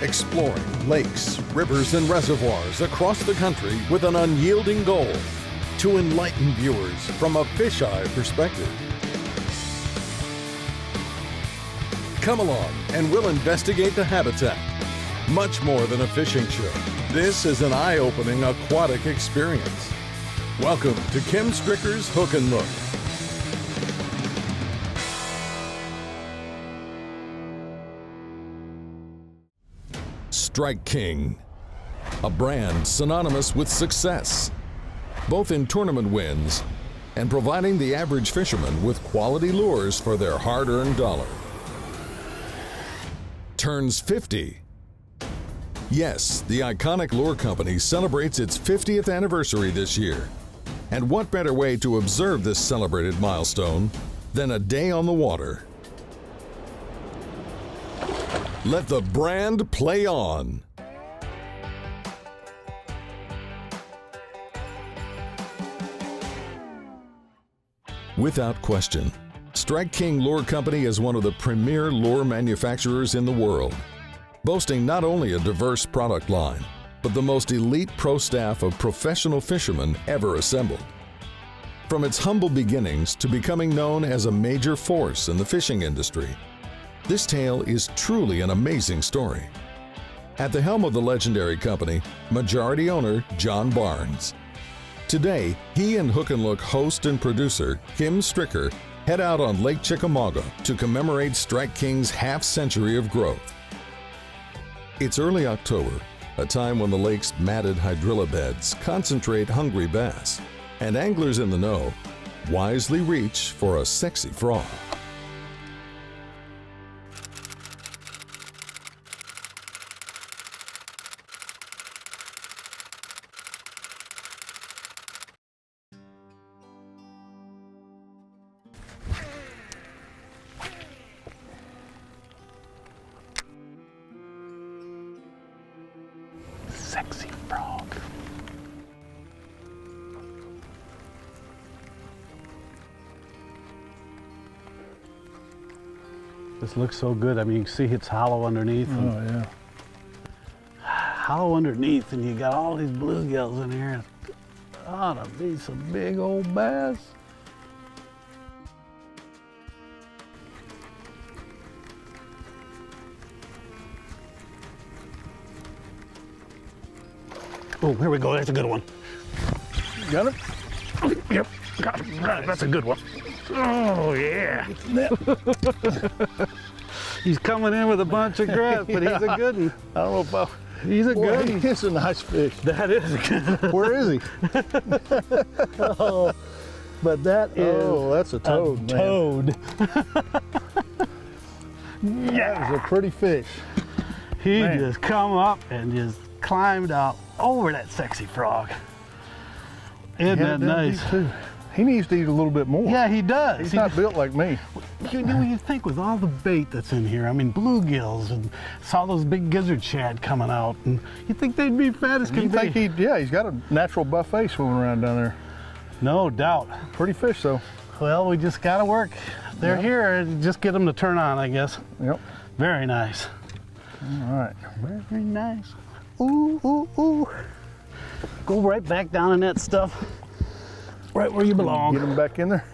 exploring lakes, rivers, and reservoirs across the country with an unyielding goal to enlighten viewers from a fisheye perspective. Come along and we'll investigate the habitat. Much more than a fishing show, this is an eye-opening aquatic experience. Welcome to Kim Stricker's Hook and Look. Strike King, a brand synonymous with success, both in tournament wins and providing the average fisherman with quality lures for their hard-earned dollar. Turns 50. Yes, the iconic lure company celebrates its 50th anniversary this year. And what better way to observe this celebrated milestone than a day on the water? Let the brand play on. Without question, Strike King Lure Company is one of the premier lure manufacturers in the world, boasting not only a diverse product line, but the most elite pro staff of professional fishermen ever assembled. From its humble beginnings to becoming known as a major force in the fishing industry, this tale is truly an amazing story. At the helm of the legendary company, majority owner John Barnes. Today, he and Hook and Look host and producer Kim Stricker head out on Lake Chickamauga to commemorate Strike King's half-century of growth. It's early October, a time when the lake's matted hydrilla beds concentrate hungry bass, and anglers in the know wisely reach for a sexy frog. Sexy frog. This looks so good. I mean, you can see it's hollow underneath. Oh, yeah. Hollow underneath, and you got all these bluegills in here. Ought to be some big old bass. Oh, here we go. There's a good one. Got it? Yep, got it. Right, that's a good one. Oh, yeah. He's coming in with a bunch of grass, but he's a good one. I don't know if I... He's a good one. He's a nice fish. That is a good one. Where is he? Oh, but that is Oh, that's a toad, man. toad. That is a pretty fish. He Man. just come up and just climbed out over that sexy frog. Isn't that nice? Too. He needs to eat a little bit more. Yeah, he does. He's not built like me. You know, you think with all the bait that's in here, I mean, bluegills, and saw those big gizzard shad coming out, and you think they'd be fat as can You be. think he's got a natural buffet swimming around down there. No doubt. Pretty fish, though. Well, we just gotta work. They're Yep. here, just get them to turn on, I guess. Yep. Very nice. All right. Very nice. Ooh, ooh, ooh. Go right back down in that stuff. Right where you belong. Get him back in there.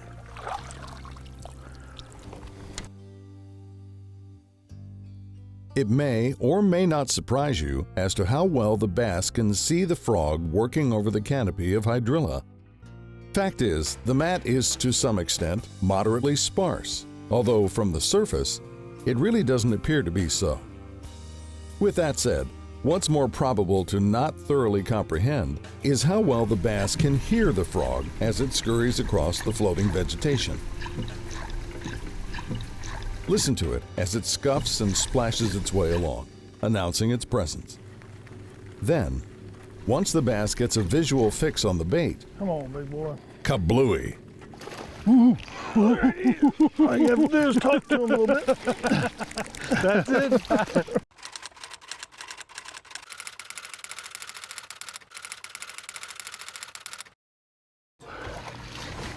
It may or may not surprise you as to how well the bass can see the frog working over the canopy of hydrilla. Fact is, the mat is to some extent moderately sparse, although from the surface, it really doesn't appear to be so. With that said, what's more probable to not thoroughly comprehend is how well the bass can hear the frog as it scurries across the floating vegetation. Listen to it as it scuffs and splashes its way along, announcing its presence. Then, once the bass gets a visual fix on the bait, Come on, big boy. kablooey! All you have to do is talk to him a little bit. That's it.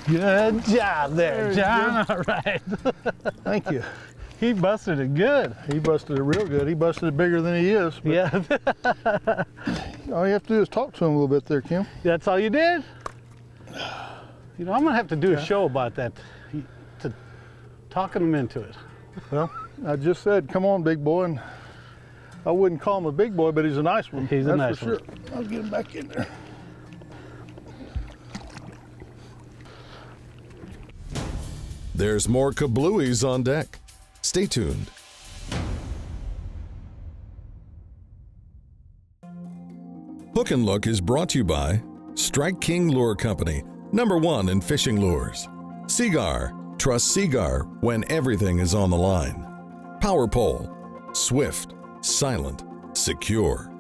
Good job there, John. All right. Thank you. He busted it good. He busted it real good. He busted it bigger than he is. But Yeah. all you have to do is talk to him a little bit there, Kim. That's all you did? You know, I'm gonna have to do a show about that, talking him into it. Well, I just said, come on, big boy. And I wouldn't call him a big boy, but he's a nice one. He's a nice for one. sure. I'll get him back in there. There's more kablooies on deck. Stay tuned. Hook and Look is brought to you by Strike King Lure Company, #1 in fishing lures. Seagar, trust Seagar when everything is on the line. Power Pole, swift, silent, secure.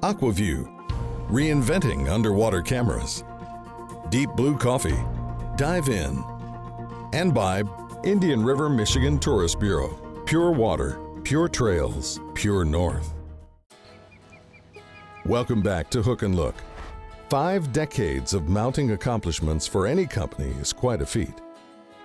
Aquaview, reinventing underwater cameras. Deep Blue Coffee, dive in. And by Indian River, Michigan Tourist Bureau, pure water, pure trails, pure north. Welcome back to Hook and Look. 5 decades of mounting accomplishments for any company is quite a feat.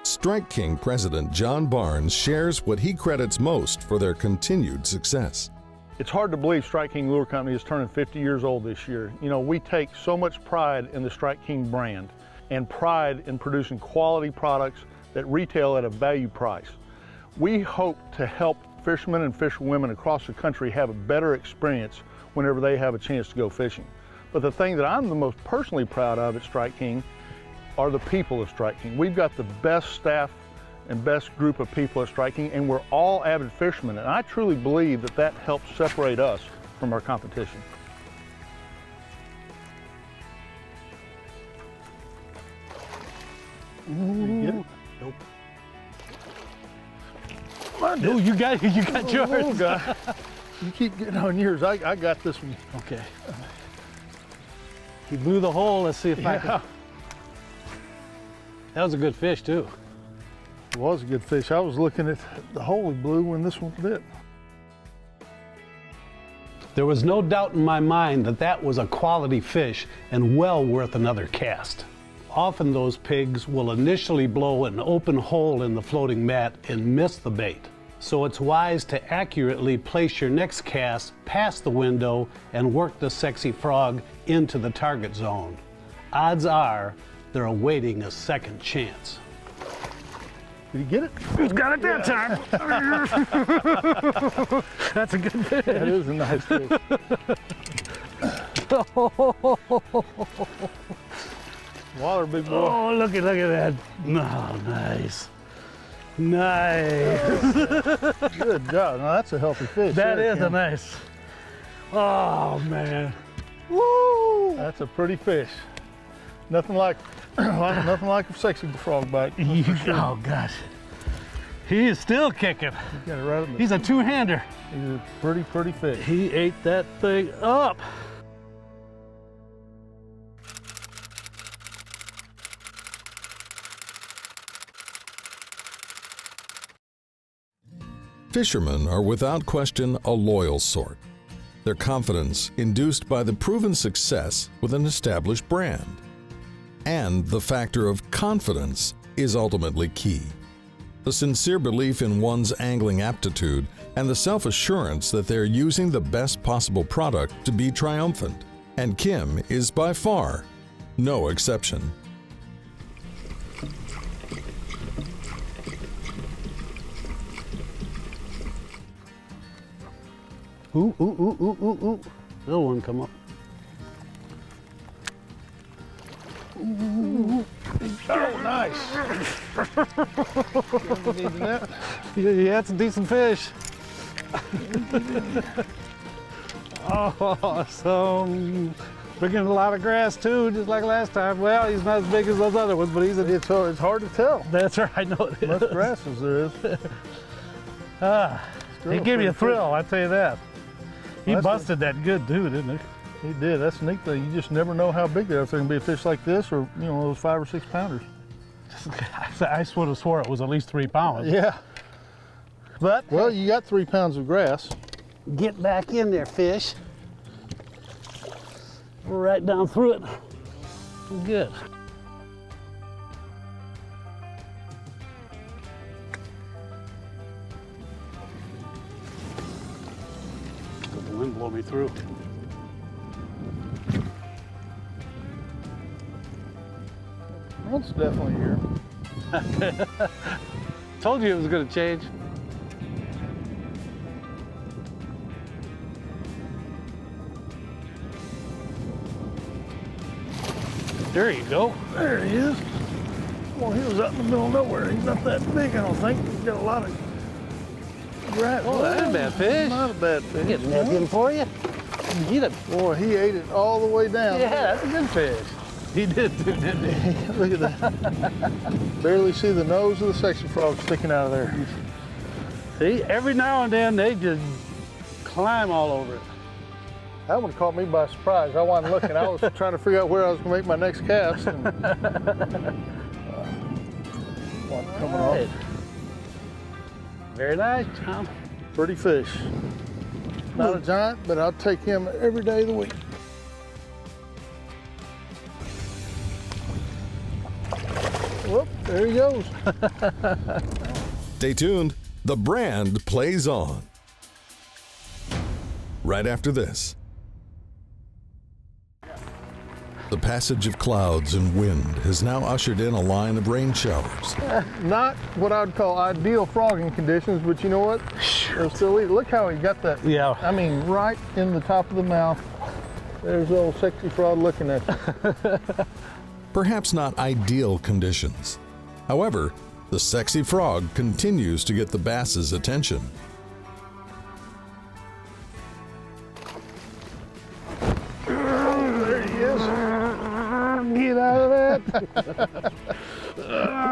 Strike King President John Barnes shares what he credits most for their continued success. It's hard to believe Strike King Lure Company is turning 50 years old this year. You know, we take so much pride in the Strike King brand and pride in producing quality products that retail at a value price. We hope to help fishermen and fisherwomen across the country have a better experience whenever they have a chance to go fishing. But the thing that I'm the most personally proud of at Strike King are the people of Strike King. We've got the best staff and best group of people at Strike King, and we're all avid fishermen, and I truly believe that that helps separate us from our competition. Did you get it? Nope. Mine No, did. you got yours. Oh, God. You keep getting on yours. I got this one. Okay. He blew the hole. Let's see if I can. Yeah, That was a good fish too. it was a good fish. I was looking at the hole he blew when this one bit. There was no doubt in my mind that that was a quality fish and well worth another cast. Often those pigs will initially blow an open hole in the floating mat and miss the bait. So it's wise to accurately place your next cast past the window and work the sexy frog into the target zone. Odds are they're awaiting a second chance. Did you get it? Who's got it that time? That's a good fish. That is a nice fish. Water, big boy. Oh, look at that. Oh, nice. Nice. Good job. Now that's a healthy fish. That there, is a Kim. nice. Oh, man. Woo! That's a pretty fish. Nothing like nothing like a sexy frog bite. That's for sure. Oh, gosh. He is still kicking. You got it right in the, He's a two-hander. he's a pretty fish. He ate that thing up. Fishermen are without question a loyal sort. Their confidence induced by the proven success with an established brand. And the factor of confidence is ultimately key. The sincere belief in one's angling aptitude and the self-assurance that they're using the best possible product to be triumphant. And Kim is by far no exception. Ooh, ooh, ooh, ooh, ooh, ooh. Little one come up. Oh, nice. Needing that? Yeah, that's a decent fish. Awesome. Bringing a lot of grass too, just like last time. Well, he's not as big as those other ones, but he's a... It's hard to tell. That's right, I know it Much is. grass as there is. He gave me a thrill, I tell you that. He That's busted that good too, didn't he? He did. That's the neat thing. You just never know how big they are. If they're gonna be a fish like this, or those 5 or 6 pounders. I would have swore it was at least 3 pounds. Yeah. But Well, you got 3 pounds of grass. get back in there, fish. Right down through it. Good. wind blow me through. That's definitely here. Told you it was going to change. There you go. There he is. Well, he was out in the middle of nowhere. He's not that big, I don't think. He's got a lot of grass. Oh, that's a bad fish. Not a bad fish. Getting that in for you. Get him. Boy, he ate it all the way down. Yeah, that's a good fish. He did too, didn't he? Look at that. Barely see the nose of the sexy frog sticking out of there. See, every now and then they just climb all over it. That one caught me by surprise. I wasn't looking. I was trying to figure out where I was going to make my next cast. And, one coming off. Very nice, Tom. Pretty fish. Not a giant, but I'll take him every day of the week. Whoop, there he goes. Stay tuned. The brand plays on. Right after this. The passage of clouds and wind has now ushered in a line of rain showers. Not what I would call ideal frogging conditions, but you know what? They'll still eat. Look how he got that. Yeah. I mean, right in the top of the mouth. There's old sexy frog looking at you. Perhaps not ideal conditions. However, the sexy frog continues to get the bass's attention. There he is. Get out of that.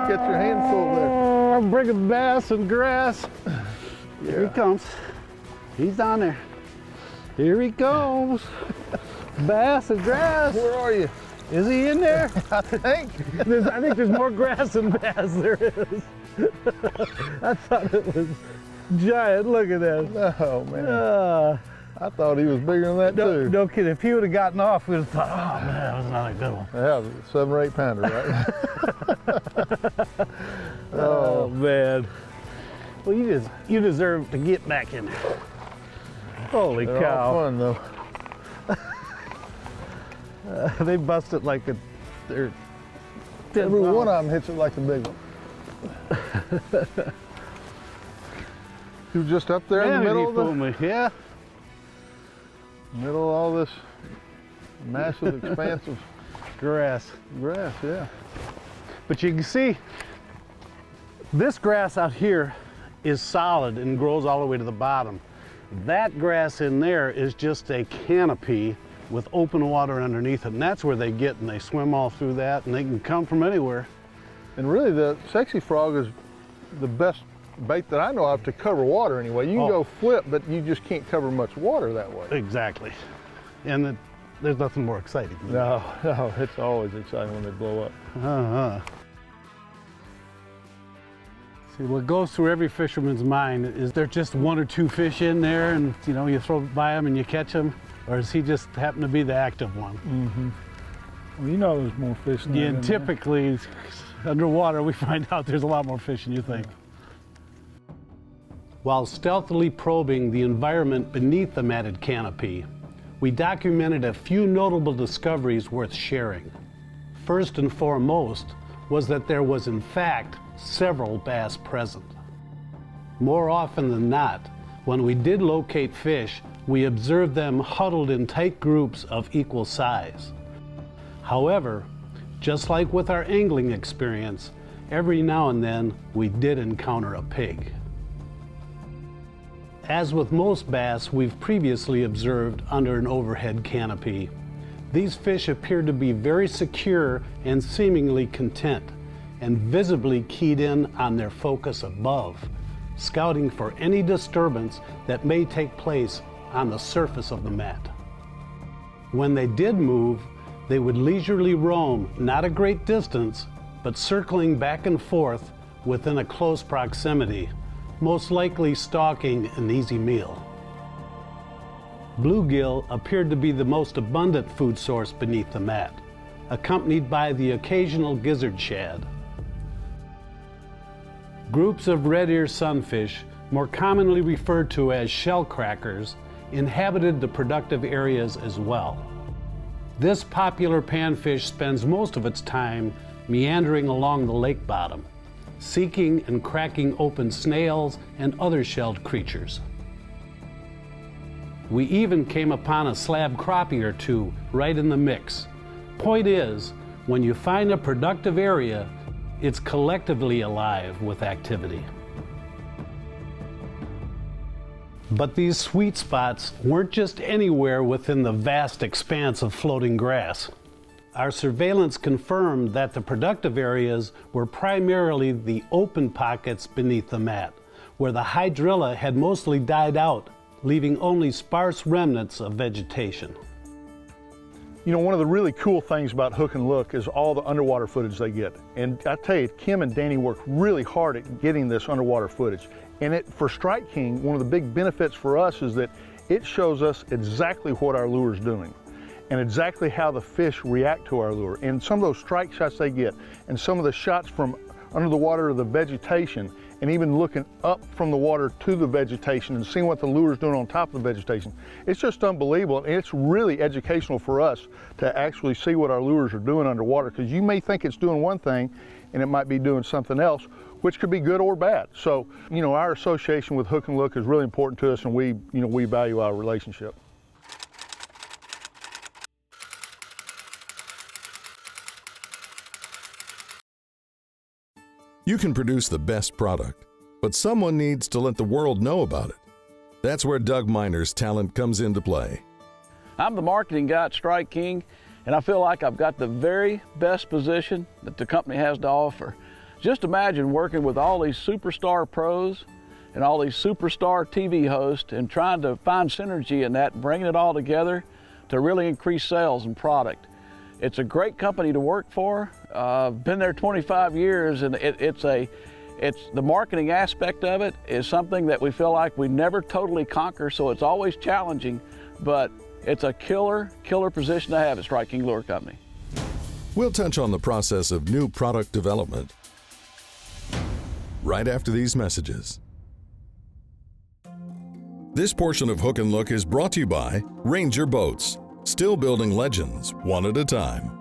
Get your handful there. I'm bringing bass and grass. Here he comes. He's on there. Here he goes. Bass and grass. Where are you? Is he in there? I think. I think there's more grass than bass there is. I thought it was giant. Look at that. Oh, man. I thought he was bigger than that, too. No kidding. If he would have gotten off, we'd have thought, oh, man, that was another good one. Yeah, 7 or 8 pounder, right? Oh, man. Well, you deserve to get back in there. Holy They're cow. all fun, though. They bust it like they're Every one of them hits it like a big one. You were just up there in the middle of Yeah. middle of all this massive expanse of Grass. grass, yeah. But you can see this grass out here is solid and grows all the way to the bottom. That grass in there is just a canopy with open water underneath it, and that's where they get, and they swim all through that, and they can come from anywhere. And really, the sexy frog is the best bait that I know of to cover water anyway. You can go flip, but you just can't cover much water that way. Exactly. And there's nothing more exciting than No, it's always exciting when they blow up. that. See, what goes through every fisherman's mind is there just 1 or 2 fish in there, and you throw it by them and you catch them? Or does he just happen to be the active one? Mm-hmm. Well, you know there's more fish than Yeah, that, and typically underwater we find out there's a lot more fish than you think. While stealthily probing the environment beneath the matted canopy, we documented a few notable discoveries worth sharing. First and foremost was that there was in fact several bass present. More often than not, when we did locate fish, we observed them huddled in tight groups of equal size. However, just like with our angling experience, every now and then we did encounter a pig. As with most bass we've previously observed under an overhead canopy, these fish appeared to be very secure and seemingly content, and visibly keyed in on their focus above, scouting for any disturbance that may take place on the surface of the mat. When they did move, they would leisurely roam not a great distance, but circling back and forth within a close proximity, most likely stalking an easy meal. Bluegill appeared to be the most abundant food source beneath the mat, accompanied by the occasional gizzard shad. Groups of red-ear sunfish, more commonly referred to as shell crackers, inhabited the productive areas as well. This popular panfish spends most of its time meandering along the lake bottom, seeking and cracking open snails and other shelled creatures. We even came upon a slab crappie or two right in the mix. Point is, when you find a productive area, it's collectively alive with activity. But these sweet spots weren't just anywhere within the vast expanse of floating grass. Our surveillance confirmed that the productive areas were primarily the open pockets beneath the mat, where the hydrilla had mostly died out, leaving only sparse remnants of vegetation. You know, one of the really cool things about Hook and Look is all the underwater footage they get. And I tell you, Kim and Danny worked really hard at getting this underwater footage. And for Strike King, one of the big benefits for us is that it shows us exactly what our lure is doing and exactly how the fish react to our lure. And some of those strike shots they get and some of the shots from under the water of the vegetation, and even looking up from the water to the vegetation and seeing what the lure is doing on top of the vegetation. It's just unbelievable, and it's really educational for us to actually see what our lures are doing underwater, because you may think it's doing one thing and it might be doing something else, which could be good or bad. So, you know, our association with Hook and Look is really important to us, and we value our relationship. You can produce the best product, but someone needs to let the world know about it. That's where Doug Miner's talent comes into play. I'm the marketing guy at Strike King, and I feel like I've got the very best position that the company has to offer. Just imagine working with all these superstar pros and all these superstar TV hosts and trying to find synergy in that and bringing it all together to really increase sales and product. It's a great company to work for. Been there 25 years, and it's the marketing aspect of it is something that we feel like we never totally conquer, so it's always challenging, but it's a killer position to have at Strike King Lure Company. We'll touch on the process of new product development right after these messages. This portion of Hook and Look is brought to you by Ranger Boats, still building legends one at a time.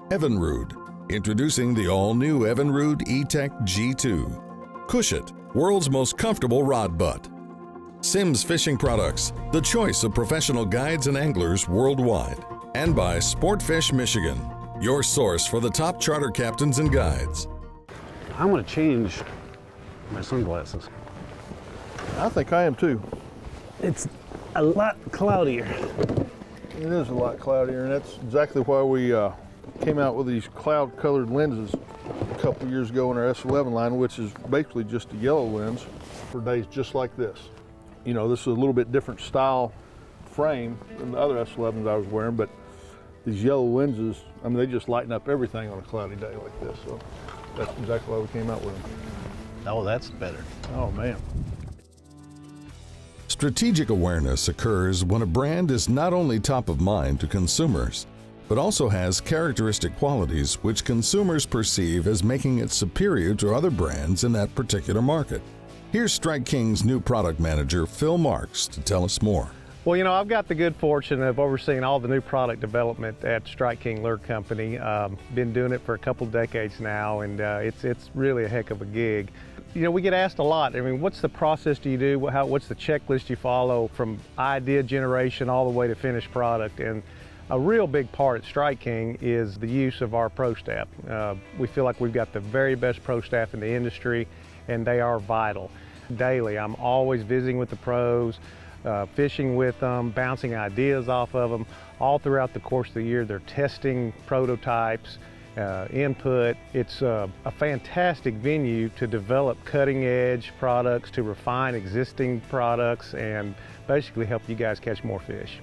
Evinrude, introducing the all-new Evinrude E-Tech G2. Cushit, world's most comfortable rod butt. Simms Fishing Products, the choice of professional guides and anglers worldwide. And by Sportfish Michigan, your source for the top charter captains and guides. I'm going to change my sunglasses. I think I am too. It's a lot cloudier. It is a lot cloudier, and that's exactly why we came out with these cloud-colored lenses a couple of years ago in our S11 line, which is basically just a yellow lens for days just like this. You know, this is a little bit different style frame than the other S11s I was wearing, but these yellow lenses, I mean, they just lighten up everything on a cloudy day like this. So that's exactly why we came out with them. Oh, that's better. Oh, man. Strategic awareness occurs when a brand is not only top of mind to consumers, but also has characteristic qualities which consumers perceive as making it superior to other brands in that particular market. Here's Strike King's new product manager, Phil Marks, to tell us more. Well, you know, I've got the good fortune of overseeing all the new product development at Strike King Lure Company. Been doing it for a couple decades now, and it's really a heck of a gig. You know, we get asked a lot, I mean, what's the process do you do? What's the checklist you follow from idea generation all the way to finished product? And a real big part at Strike King is the use of our pro staff. We feel like we've got the very best pro staff in the industry, and they are vital. Daily, I'm always visiting with the pros, fishing with them, bouncing ideas off of them. All throughout the course of the year, they're testing prototypes, input. It's a fantastic venue to develop cutting-edge products, to refine existing products, and basically help you guys catch more fish.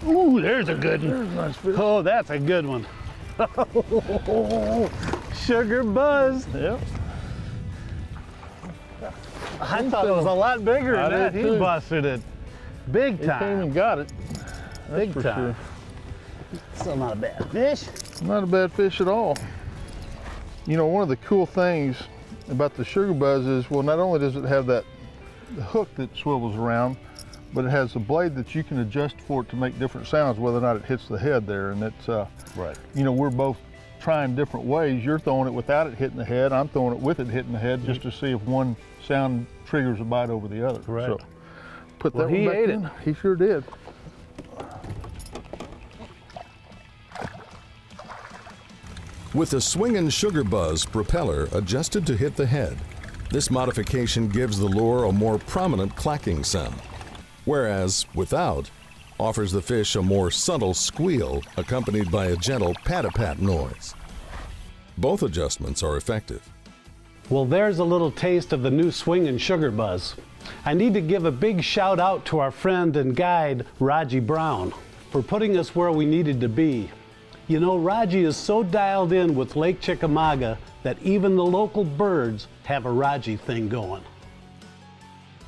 Ooh, there's a good one. There's a nice fish. Oh, that's a good one. Sugar buzz. Yep. I thought it was a lot bigger than that. He busted it. Big He came time. and got it. That's Big for time. sure. Still not a bad fish. Not a bad fish at all. You know, one of the cool things about the sugar buzz is, well, not only does it have that hook that swivels around, but it has a blade that you can adjust for it to make different sounds, whether or not it hits the head there. And it's, Right. you know, we're both trying different ways. You're throwing it without it hitting the head. I'm throwing it with it hitting the head just to see if one sound triggers a bite over the other. Correct. So put that Well, he one back ate in. it. He sure did. With a swinging sugar buzz propeller adjusted to hit the head, this modification gives the lure a more prominent clacking sound, whereas without offers the fish a more subtle squeal accompanied by a gentle pat-a-pat noise. Both adjustments are effective. Well, there's a little taste of the new swinging sugar buzz. I need to give a big shout out to our friend and guide, Raji Brown, for putting us where we needed to be. You know, Raji is so dialed in with Lake Chickamauga that even the local birds have a Raji thing going.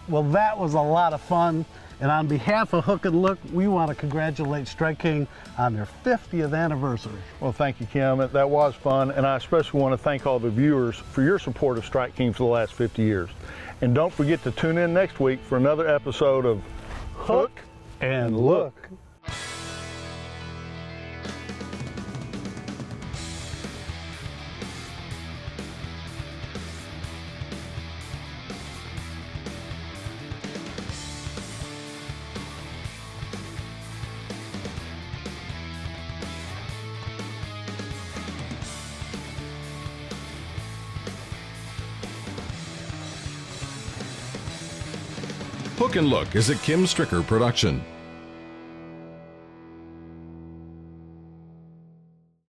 Well, that was a lot of fun. And on behalf of Hook and Look, we want to congratulate Strike King on their 50th anniversary. Well, thank you, Kim. That was fun, and I especially want to thank all the viewers for your support of Strike King for the last 50 years. And don't forget to tune in next week for another episode of Hook and Look. Hook and Look is a Kim Stricker production.